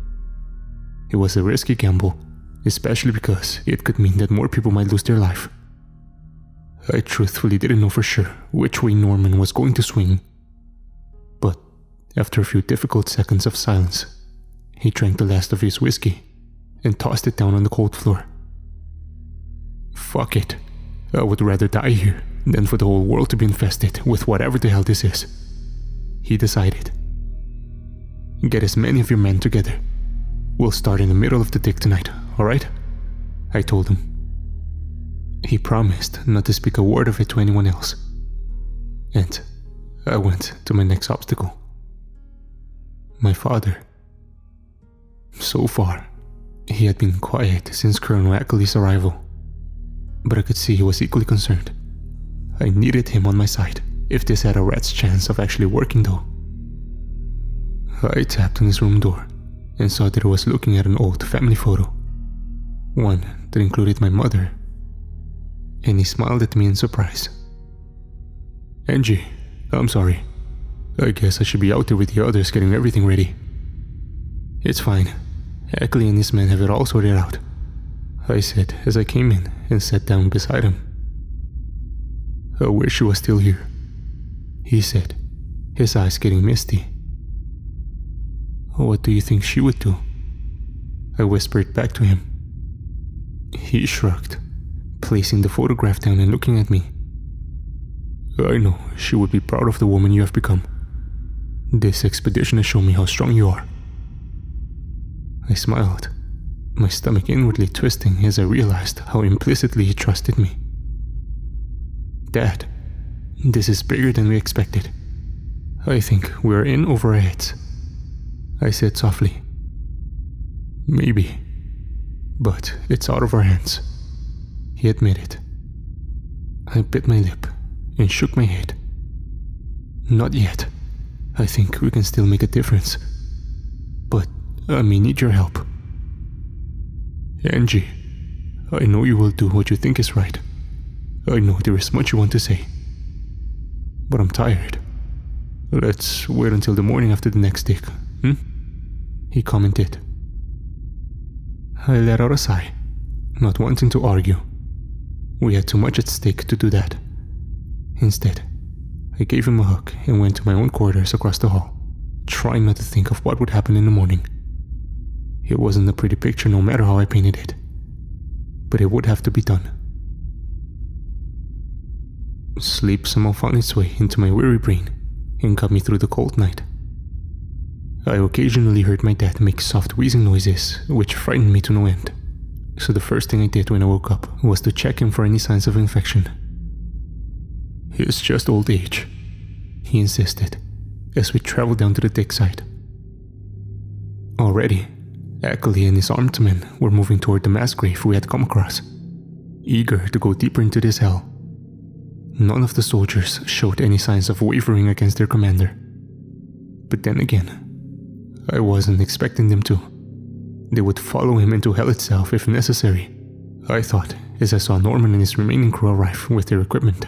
It was a risky gamble, especially because it could mean that more people might lose their life. I truthfully didn't know for sure which way Norman was going to swing. But after a few difficult seconds of silence, he drank the last of his whiskey and tossed it down on the cold floor. Fuck it. I would rather die here than for the whole world to be infested with whatever the hell this is. He decided. Get as many of your men together. We'll start in the middle of the dig tonight, alright? I told him. He promised not to speak a word of it to anyone else. And I went to my next obstacle. My father. So far, he had been quiet since Colonel Ackley's arrival, but I could see he was equally concerned. I needed him on my side if this had a rat's chance of actually working though. I tapped on his room door and saw that I was looking at an old family photo. One that included my mother. And he smiled at me in surprise. "Angie, I'm sorry. I guess I should be out there with the others getting everything ready." "It's fine. Ackley and his men have it all sorted out," I said as I came in and sat down beside him. "I wish she was still here," he said, his eyes getting misty. "What do you think she would do?" I whispered back to him. He shrugged, placing the photograph down and looking at me. "I know she would be proud of the woman you have become. This expedition has shown me how strong you are." I smiled, my stomach inwardly twisting as I realized how implicitly he trusted me. "Dad, this is bigger than we expected. I think we're in over our heads," I said softly. "Maybe, but it's out of our hands," he admitted. I bit my lip and shook my head. "Not yet. I think we can still make a difference. But I may need your help." "Angie, I know you will do what you think is right. I know there is much you want to say. But I'm tired. Let's wait until the morning after the next dig, he commented. I let out a sigh, not wanting to argue. We had too much at stake to do that. Instead, I gave him a hug and went to my own quarters across the hall, trying not to think of what would happen in the morning. It wasn't a pretty picture no matter how I painted it, but it would have to be done. Sleep somehow found its way into my weary brain and got me through the cold night. I occasionally heard my dad make soft wheezing noises, which frightened me to no end, so the first thing I did when I woke up was to check him for any signs of infection. "It's just old age," he insisted, as we traveled down to the dig site. Already, Ackley and his armed men were moving toward the mass grave we had come across, eager to go deeper into this hell. None of the soldiers showed any signs of wavering against their commander. But then again, I wasn't expecting them to. They would follow him into hell itself if necessary, I thought, as I saw Norman and his remaining crew arrive with their equipment.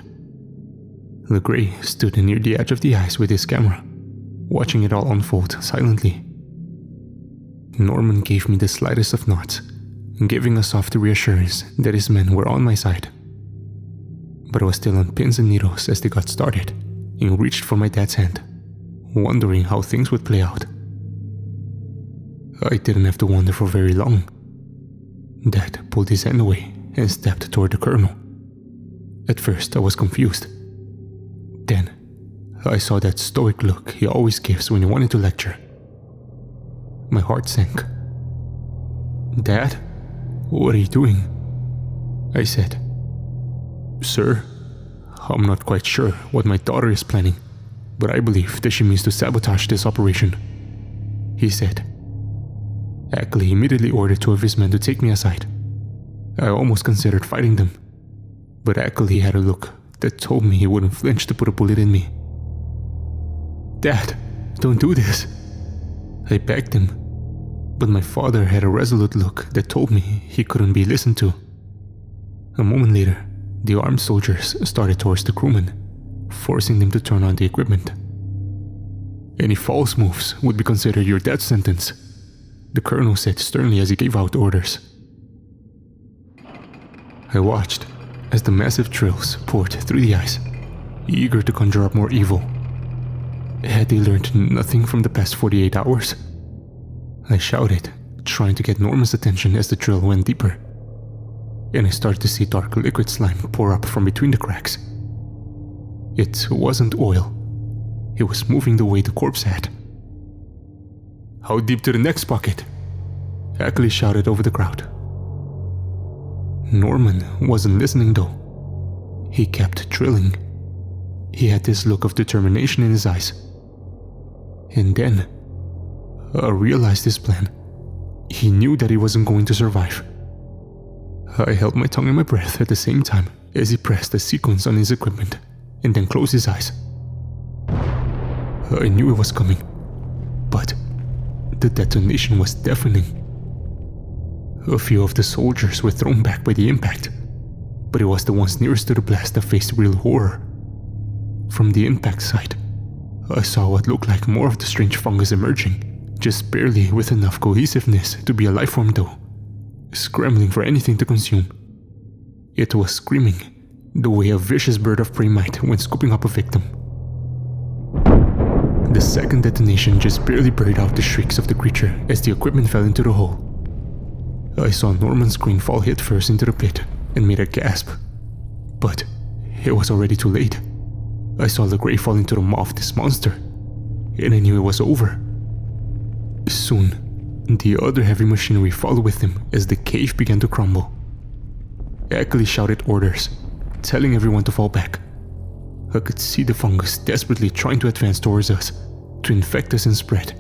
LeGray stood near the edge of the ice with his camera, watching it all unfold silently. Norman gave me the slightest of nods, giving a soft reassurance that his men were on my side. But I was still on pins and needles as they got started, and reached for my dad's hand, wondering how things would play out. I didn't have to wonder for very long. Dad pulled his hand away and stepped toward the colonel. At first I was confused. Then I saw that stoic look he always gives when he wanted to lecture. My heart sank. "Dad, what are you doing?" I said. "Sir, I'm not quite sure what my daughter is planning, but I believe that she means to sabotage this operation," he said. Ackley immediately ordered two of his men to take me aside. I almost considered fighting them, but Ackley had a look that told me he wouldn't flinch to put a bullet in me. "Dad, don't do this," I begged him, but my father had a resolute look that told me he couldn't be listened to. A moment later, the armed soldiers started towards the crewmen, forcing them to turn on the equipment. "Any false moves would be considered your death sentence," the colonel said sternly as he gave out orders. I watched as the massive drills poured through the ice, eager to conjure up more evil. Had they learned nothing from the past 48 hours? I shouted, trying to get Norman's attention as the drill went deeper, and I started to see dark liquid slime pour up from between the cracks. It wasn't oil. It was moving the way the corpse had. "How deep to the next bucket?" Ackley shouted over the crowd. Norman wasn't listening though. He kept drilling. He had this look of determination in his eyes. And then, I realized his plan. He knew that he wasn't going to survive. I held my tongue and my breath at the same time, as he pressed a sequence on his equipment and then closed his eyes. I knew it was coming, but the detonation was deafening. A few of the soldiers were thrown back by the impact, but it was the ones nearest to the blast that faced real horror. From the impact site, I saw what looked like more of the strange fungus emerging, just barely with enough cohesiveness to be a life form though, scrambling for anything to consume. It was screaming, the way a vicious bird of prey might when scooping up a victim. The second detonation just barely buried out the shrieks of the creature as the equipment fell into the hole. I saw Norman's screen fall head first into the pit and made a gasp, but it was already too late. I saw LeGray fall into the maw of this monster, and I knew it was over. Soon, the other heavy machinery followed with him as the cave began to crumble. Ackley shouted orders, telling everyone to fall back. I could see the fungus desperately trying to advance towards us, to infect us and spread.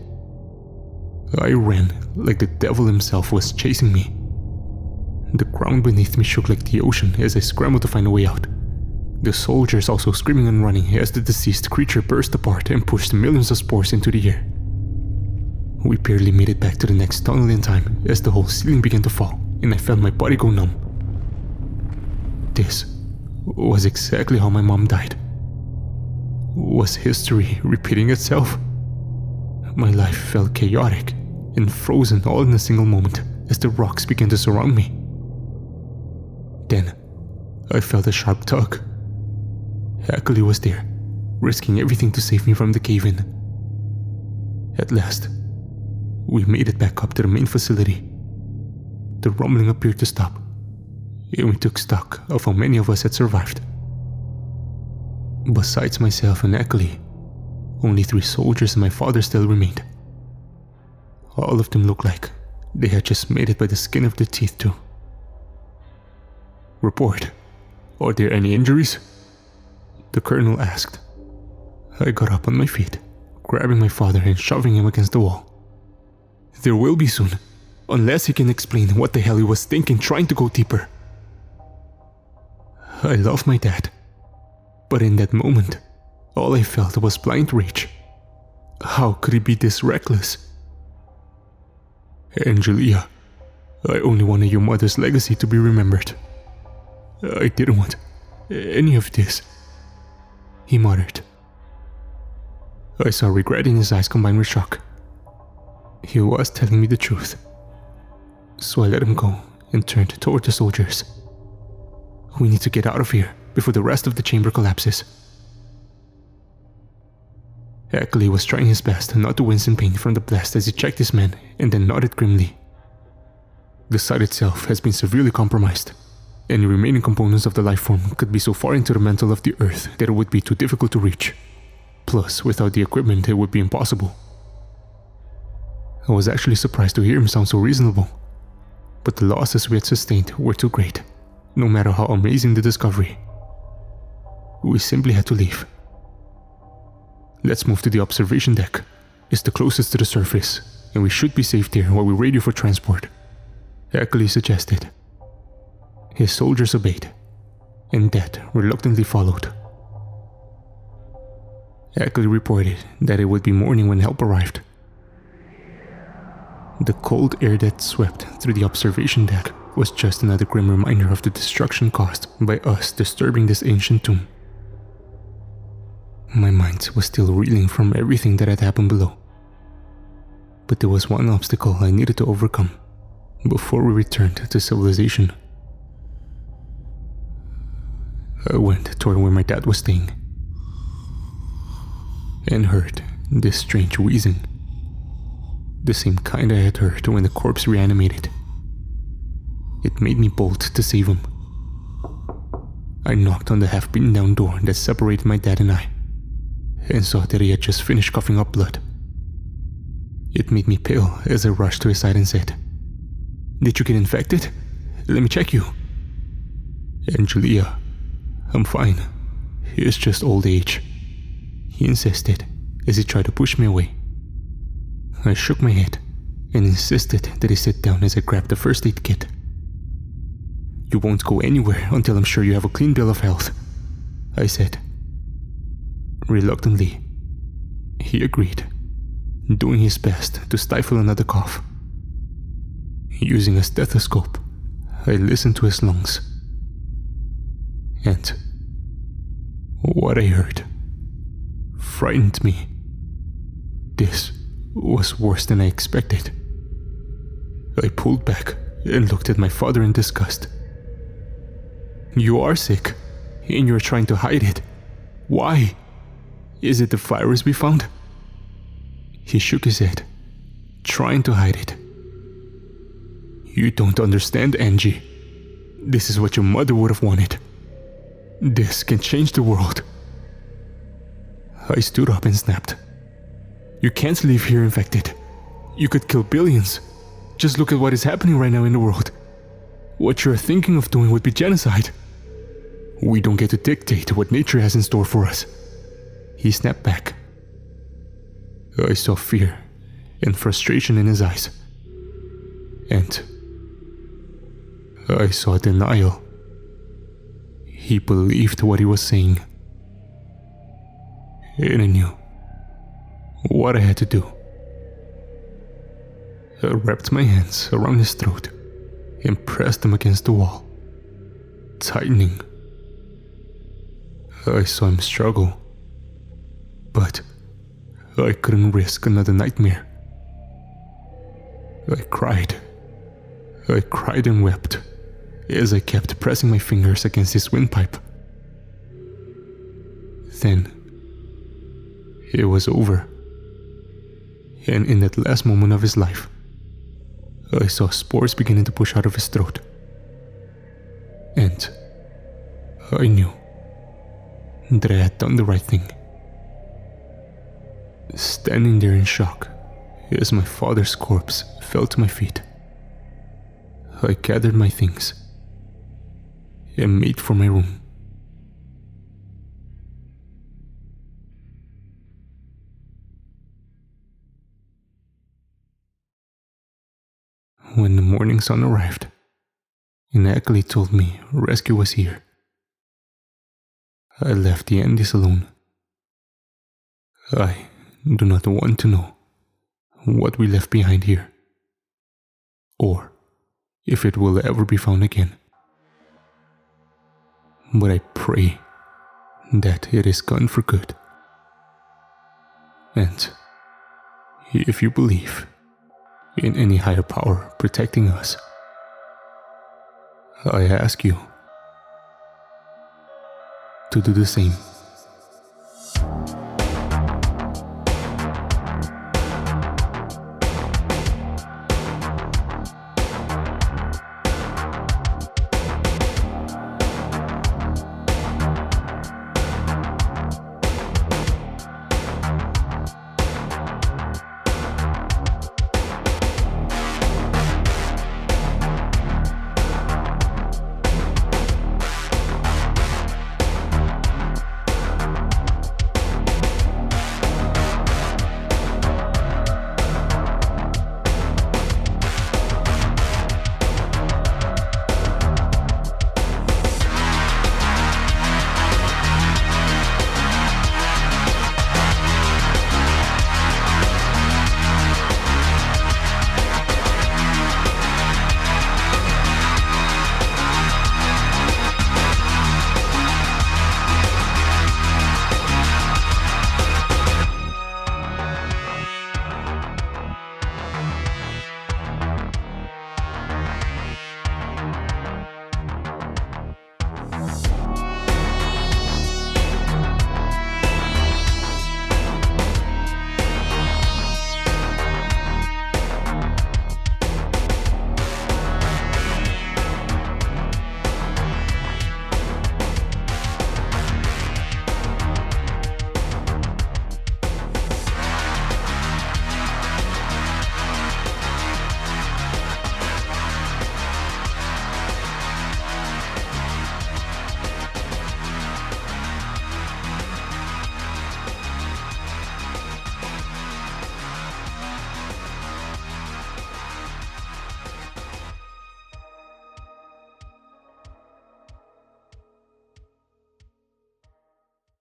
I ran like the devil himself was chasing me. The ground beneath me shook like the ocean as I scrambled to find a way out. The soldiers also screaming and running as the deceased creature burst apart and pushed millions of spores into the air. We barely made it back to the next tunnel in time as the whole ceiling began to fall and I felt my body go numb. This was exactly how my mom died. Was history repeating itself? My life felt chaotic and frozen all in a single moment as the rocks began to surround me. Then, I felt a sharp tug. Ackley was there, risking everything to save me from the cave-in. At last, we made it back up to the main facility. The rumbling appeared to stop, and we took stock of how many of us had survived. Besides myself and Ackley, only 3 soldiers and my father still remained. All of them looked like they had just made it by the skin of their teeth too. "Report. Are there any injuries?" the colonel asked. I got up on my feet, grabbing my father and shoving him against the wall. "There will be soon, unless he can explain what the hell he was thinking trying to go deeper." I love my dad, but in that moment, all I felt was blind rage. How could he be this reckless? "Angelia, I only wanted your mother's legacy to be remembered. I didn't want any of this," he muttered. I saw regret in his eyes combined with shock. He was telling me the truth. So I let him go and turned toward the soldiers. "We need to get out of here before the rest of the chamber collapses." Ackley was trying his best not to wince in pain from the blast as he checked his men and then nodded grimly. The site itself has been severely compromised. Any remaining components of the life form could be so far into the mantle of the earth that it would be too difficult to reach. Plus, without the equipment, it would be impossible. I was actually surprised to hear him sound so reasonable, but the losses we had sustained were too great, no matter how amazing the discovery. We simply had to leave. "Let's move to the observation deck. It's the closest to the surface, and we should be safe there while we radio for transport," Ackley suggested. His soldiers obeyed, and Dad reluctantly followed. Ackley reported that it would be morning when help arrived. The cold air that swept through the observation deck was just another grim reminder of the destruction caused by us disturbing this ancient tomb. My mind was still reeling from everything that had happened below. But there was one obstacle I needed to overcome before we returned to civilization. I went toward where my dad was staying and heard this strange wheezing. The same kind I had heard when the corpse reanimated. It made me bolt to save him. I knocked on the half-beaten down door that separated my dad and I, and saw that he had just finished coughing up blood. It made me pale as I rushed to his side and said, "Did you get infected? Let me check you." "Angelia, I'm fine. It's just old age," he insisted as he tried to push me away. I shook my head and insisted that he sit down as I grabbed the first aid kit. You won't go anywhere until I'm sure you have a clean bill of health, I said. Reluctantly, he agreed, doing his best to stifle another cough. Using a stethoscope, I listened to his lungs. And what I heard frightened me. This was worse than I expected. I pulled back and looked at my father in disgust. You are sick, and you're trying to hide it. Why? Is it the virus we found? He shook his head, trying to hide it. You don't understand, Angie. This is what your mother would have wanted. This can change the world. I stood up and snapped. You can't leave here infected. You could kill billions. Just look at what is happening right now in the world. What you're thinking of doing would be genocide. We don't get to dictate what nature has in store for us. He snapped back. I saw fear and frustration in his eyes. And I saw denial. He believed what he was saying. And I knew what I had to do. I wrapped my hands around his throat and pressed them against the wall, tightening. I saw him struggle, but I couldn't risk another nightmare. I cried and wept as I kept pressing my fingers against his windpipe. Then it was over, and in that last moment of his life, I saw spores beginning to push out of his throat. And I knew that I had done the right thing. Standing there in shock as my father's corpse fell to my feet, I gathered my things and made for my room. When the morning sun arrived, an acolyte told me rescue was here. I left the Andes alone. I do not want to know what we left behind here, or if it will ever be found again. But I pray that it is gone for good. And if you believe in any higher power protecting us, I ask you to do the same.